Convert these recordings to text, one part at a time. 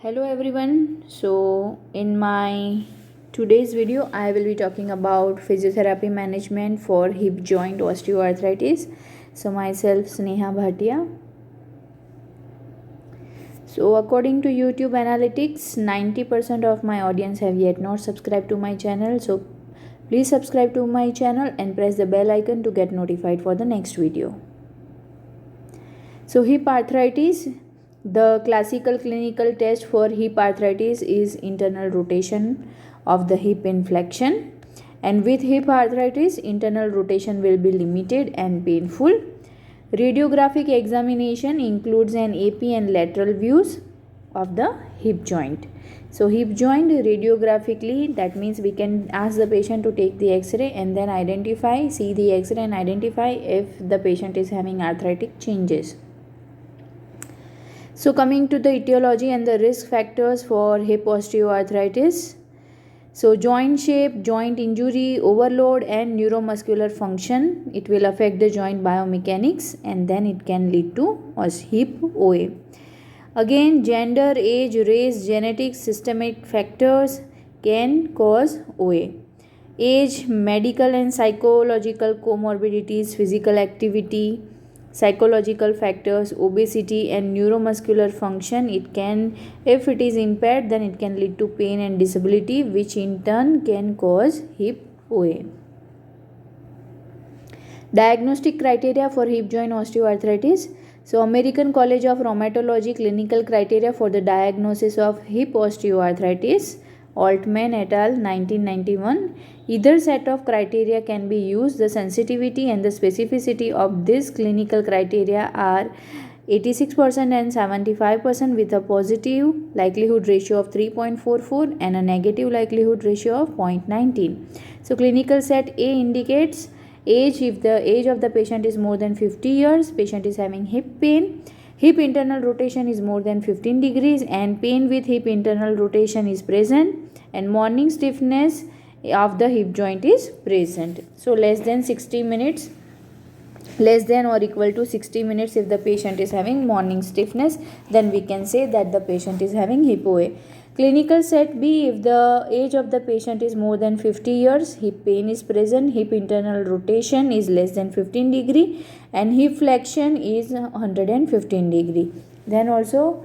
Hello everyone. So in my today's video I will be talking about physiotherapy management for hip joint osteoarthritis. So myself Sneha Bhatia. So according to YouTube analytics 90% of my audience have yet not subscribed to my channel. So please subscribe to my channel and press the bell icon to get notified for the next video. So hip arthritis, the classical clinical test for hip arthritis is internal rotation of the hip inflection, and with hip arthritis internal rotation will be limited and painful. Radiographic examination includes an AP and lateral views of the hip joint. So hip joint radiographically, that means we can ask the patient to take the x-ray and then see the x-ray and identify if the patient is having arthritic changes. So coming to the etiology and the risk factors for hip osteoarthritis. So joint shape, joint injury, overload and neuromuscular function, it will affect the joint biomechanics and then it can lead to hip OA. Again, gender, age, race, genetics, systemic factors can cause OA. Age, medical and psychological comorbidities, physical activity, psychological factors, obesity and neuromuscular function, if it is impaired, then it can lead to pain and disability, which in turn can cause hip OA. Diagnostic criteria for hip joint osteoarthritis. So American College of Rheumatology clinical criteria for the diagnosis of hip osteoarthritis, Altman et al. 1991. Either set of criteria can be used. The sensitivity and the specificity of this clinical criteria are 86% and 75% with a positive likelihood ratio of 3.44 and a negative likelihood ratio of 0.19. So clinical set A indicates age. If the age of the patient is more than 50 years, patient is having hip pain, hip internal rotation is more than 15 degrees and pain with hip internal rotation is present, and morning stiffness of the hip joint is present. So less than or equal to 60 minutes if the patient is having morning stiffness, then we can say that the patient is having hip OA. Clinical set B, if the age of the patient is more than 50 years, hip pain is present, hip internal rotation is less than 15 degree and hip flexion is 115 degree, then also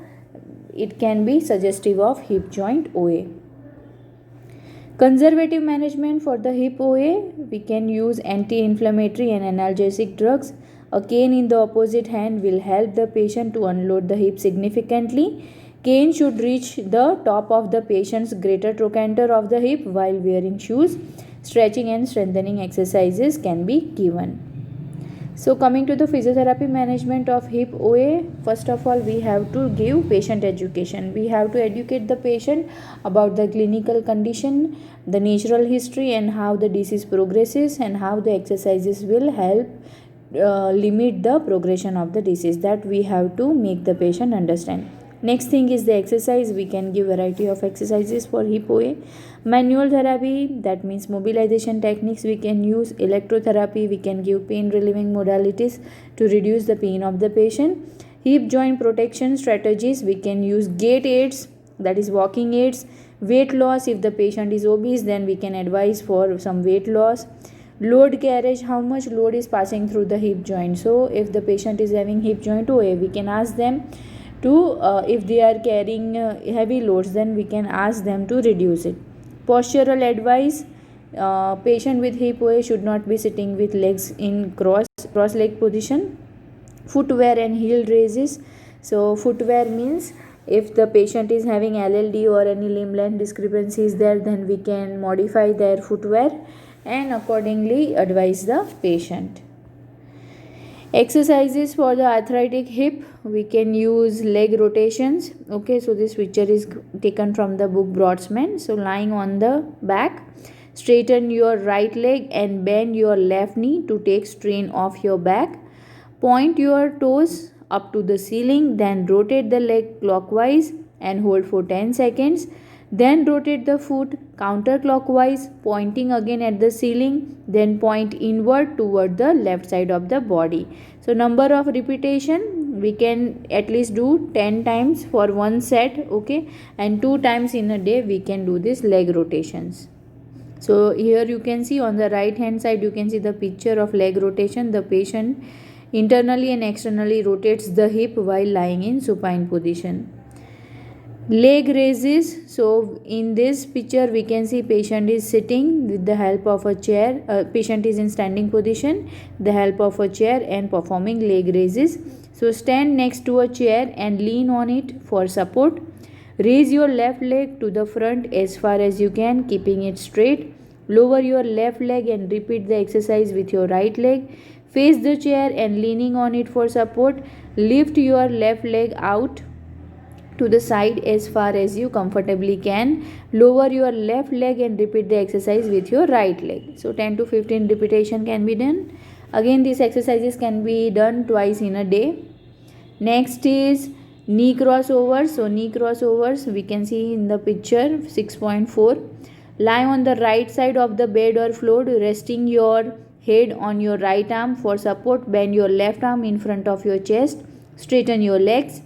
it can be suggestive of hip joint OA. Conservative management for the hip OA, we can use anti-inflammatory and analgesic drugs. A cane in the opposite hand will help the patient to unload the hip significantly. Cane should reach the top of the patient's greater trochanter of the hip while wearing shoes. Stretching and strengthening exercises can be given. So coming to the physiotherapy management of hip OA, first of all we have to give patient education. We have to educate the patient about the clinical condition, the natural history and how the disease progresses and how the exercises will help limit the progression of the disease. That we have to make the patient understand. Next thing is the exercise. We can give variety of exercises for hip OA. Manual therapy, that means mobilization techniques we can use. Electrotherapy, we can give pain relieving modalities to reduce the pain of the patient. Hip joint protection strategies, we can use gait aids, that is walking aids. Weight loss, if the patient is obese, then we can advise for some weight loss. Load carriage, how much load is passing through the hip joint. So if the patient is having hip joint OA, we can ask them to if they are carrying heavy loads, then we can ask them to reduce it. Postural advice, patient with hip OA should not be sitting with legs in cross leg position. Footwear and heel raises. So footwear means if the patient is having LLD or any limb length discrepancy is there, then we can modify their footwear and accordingly advise the patient. Exercises for the arthritic hip, we can use leg rotations. Okay, so this picture is taken from the book Broadsman. So lying on the back, straighten your right leg and bend your left knee to take strain off your back. Point your toes up to the ceiling, then rotate the leg clockwise and hold for 10 seconds. Then rotate the foot counterclockwise, pointing again at the ceiling, then point inward toward the left side of the body. So number of repetition, we can at least do 10 times for one set, okay, and 2 times in a day we can do this leg rotations. So here you can see on the right hand side, you can see the picture of leg rotation. The patient internally and externally rotates the hip while lying in supine position. Leg raises. So in this picture we can see patient is sitting with the help of a chair. Patient is in standing position, the help of a chair, and performing leg raises. So stand next to a chair and lean on it for support. Raise your left leg to the front as far as you can, keeping it straight. Lower your left leg and repeat the exercise with your right leg. Face the chair and leaning on it for support. Lift your left leg out to the side as far as you comfortably can. Lower your left leg and repeat the exercise with your right leg. So 10 to 15 repetition can be done. Again, these exercises can be done twice in a day. Next is knee crossovers. So knee crossovers we can see in the picture 6.4. Lie on the right side of the bed or floor, resting your head on your right arm for support. Bend your left arm in front of your chest. Straighten your legs.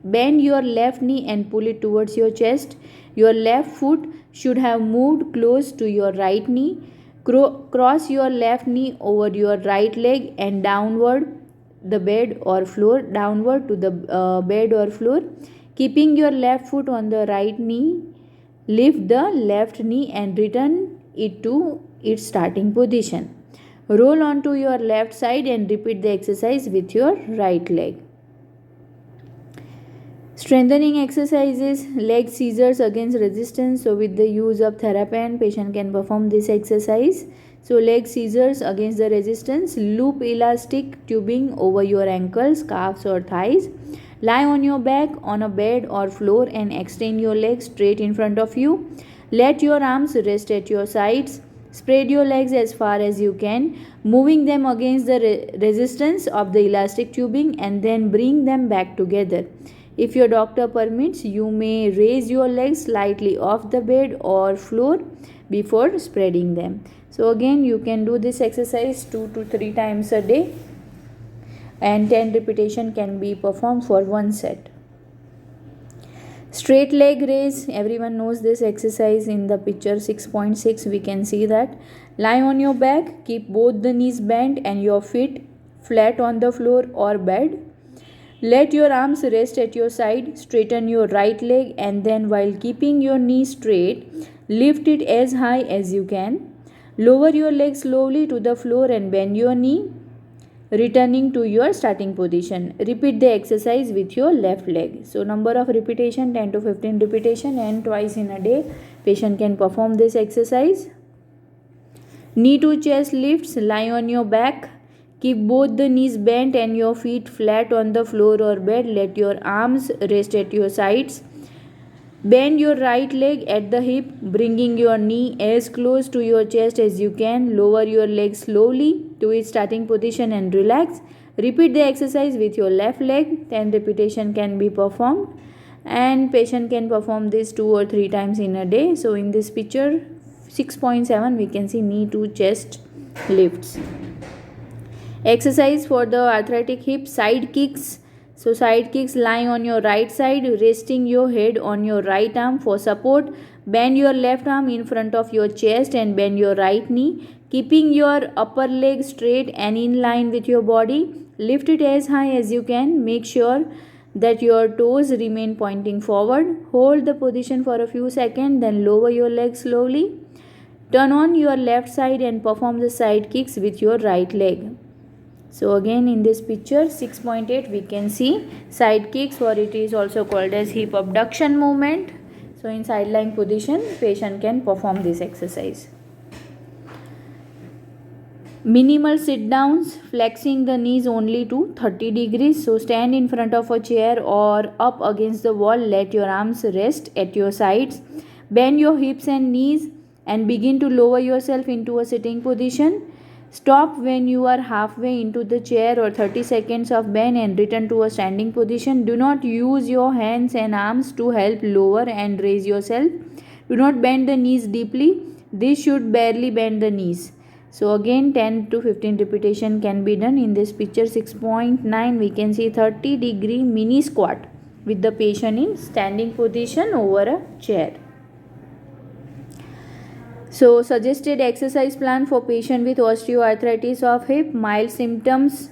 Bend your left knee and pull it towards your chest. Your left foot should have moved close to your right knee. Cross your left knee over your right leg and downward the bed or floor, downward to the bed or floor. Keeping your left foot on the right knee, lift the left knee and return it to its starting position. Roll onto your left side and repeat the exercise with your right leg. Strengthening exercises, leg scissors against resistance. So with the use of TheraPen, patient can perform this exercise. So leg scissors against the resistance. Loop elastic tubing over your ankles, calves or thighs. Lie on your back on a bed or floor and extend your legs straight in front of you. Let your arms rest at your sides. Spread your legs as far as you can, moving them against the resistance of the elastic tubing, and then bring them back together. If your doctor permits, you may raise your legs slightly off the bed or floor before spreading them. So again, you can do this exercise 2 to 3 times a day, and 10 repetition can be performed for one set. Straight leg raise, everyone knows this exercise. In the picture 6.6 we can see that. Lie on your back, keep both the knees bent and your feet flat on the floor or bed. Let your arms rest at your side. Straighten your right leg and then, while keeping your knee straight, lift it as high as you can. Lower your leg slowly to the floor and bend your knee, returning to your starting position. Repeat the exercise with your left leg. So number of repetition 10 to 15 repetition, and twice in a day patient can perform this exercise. Knee to chest lifts. Lie on your back. Keep both the knees bent and your feet flat on the floor or bed. Let your arms rest at your sides. Bend your right leg at the hip, bringing your knee as close to your chest as you can. Lower your leg slowly to its starting position and relax. Repeat the exercise with your left leg. 10 repetition can be performed, and patient can perform this 2 or 3 times in a day. So in this picture 6.7 we can see knee to chest lifts. Exercise for the arthritic hip, side kicks. So side kicks, lying on your right side, resting your head on your right arm for support. Bend your left arm in front of your chest and bend your right knee, keeping your upper leg straight and in line with your body. Lift it as high as you can. Make sure that your toes remain pointing forward. Hold the position for a few seconds, then lower your leg slowly. Turn on your left side and perform the side kicks with your right leg. So again, in this picture 6.8 we can see side kicks, or it is also called as hip abduction movement. So in side lying position patient can perform this exercise. Minimal sit downs, flexing the knees only to 30 degrees. So stand in front of a chair or up against the wall. Let your arms rest at your sides. Bend your hips and knees and begin to lower yourself into a sitting position. Stop when you are halfway into the chair or 30 seconds of bend and return to a standing position. Do not use your hands and arms to help lower and raise yourself. Do not bend the knees deeply. This should barely bend the knees. So again 10 to 15 repetition can be done. In this picture 6.9 we can see 30-degree mini squat with the patient in standing position over a chair. So suggested exercise plan for patient with osteoarthritis of hip. Mild symptoms.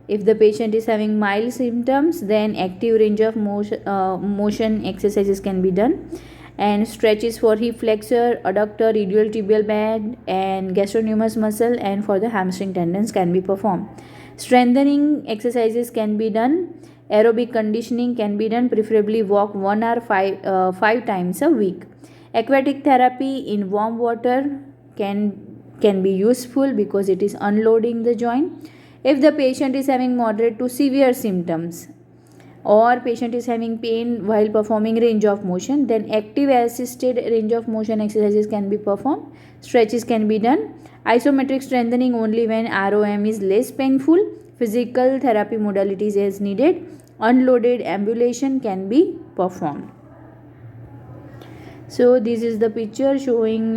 If the patient is having mild symptoms, then active range of motion exercises can be done. And stretches for hip flexor, adductor, iliotibial band and gastrocnemius muscle, and for the hamstring tendons can be performed. Strengthening exercises can be done. Aerobic conditioning can be done, preferably walk 1 hour 5 times a week. Aquatic therapy in warm water can be useful because it is unloading the joint. If the patient is having moderate to severe symptoms or patient is having pain while performing range of motion, then active assisted range of motion exercises can be performed. Stretches can be done. Isometric strengthening only when ROM is less painful. Physical therapy modalities as needed. Unloaded ambulation can be performed. So this is the picture showing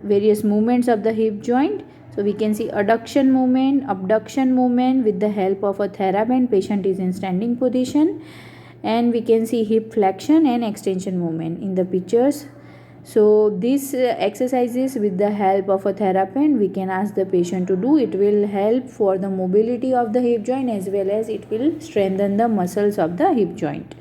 various movements of the hip joint. So we can see adduction movement, abduction movement with the help of a TheraBand. Patient is in standing position, and we can see hip flexion and extension movement in the pictures. So these exercises with the help of a TheraBand we can ask the patient to do. It will help for the mobility of the hip joint as well as it will strengthen the muscles of the hip joint.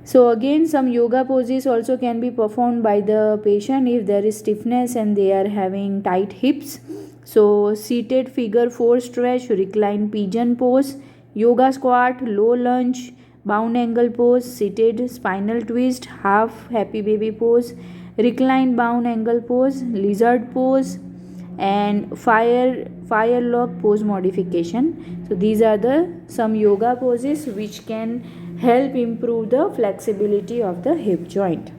So again some yoga poses also can be performed by the patient if there is stiffness and they are having tight hips. So seated figure 4 stretch, reclined pigeon pose, yoga squat, low lunge, bound angle pose, seated spinal twist, half happy baby pose, reclined bound angle pose, lizard pose, and fire lock pose modification. So these are the some yoga poses which can help improve the flexibility of the hip joint.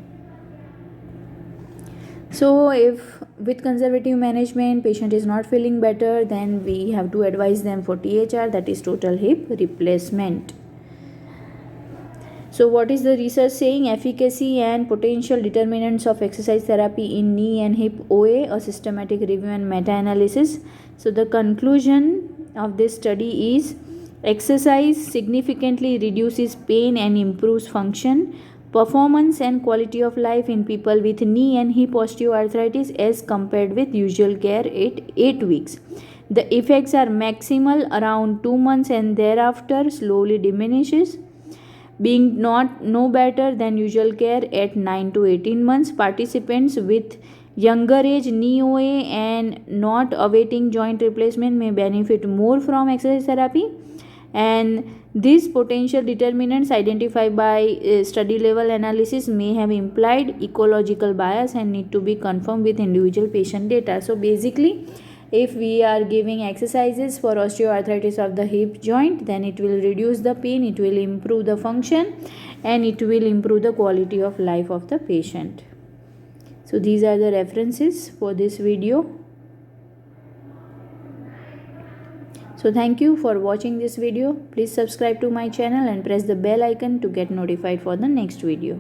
So if with conservative management patient is not feeling better, then we have to advise them for THR, that is total hip replacement. So what is the research saying? Efficacy and potential determinants of exercise therapy in knee and hip OA, a systematic review and meta-analysis. So the conclusion of this study is exercise significantly reduces pain and improves function, performance and quality of life in people with knee and hip osteoarthritis as compared with usual care at 8 weeks. The effects are maximal around 2 months and thereafter slowly diminishes, being not no better than usual care at 9 to 18 months. Participants with younger age knee OA and not awaiting joint replacement may benefit more from exercise therapy, and these potential determinants identified by study level analysis may have implied ecological bias and need to be confirmed with individual patient data. So basically, if we are giving exercises for osteoarthritis of the hip joint, then it will reduce the pain, it will improve the function, and it will improve the quality of life of the patient. So these are the references for this video. So thank you for watching this video. Please subscribe to my channel and press the bell icon to get notified for the next video.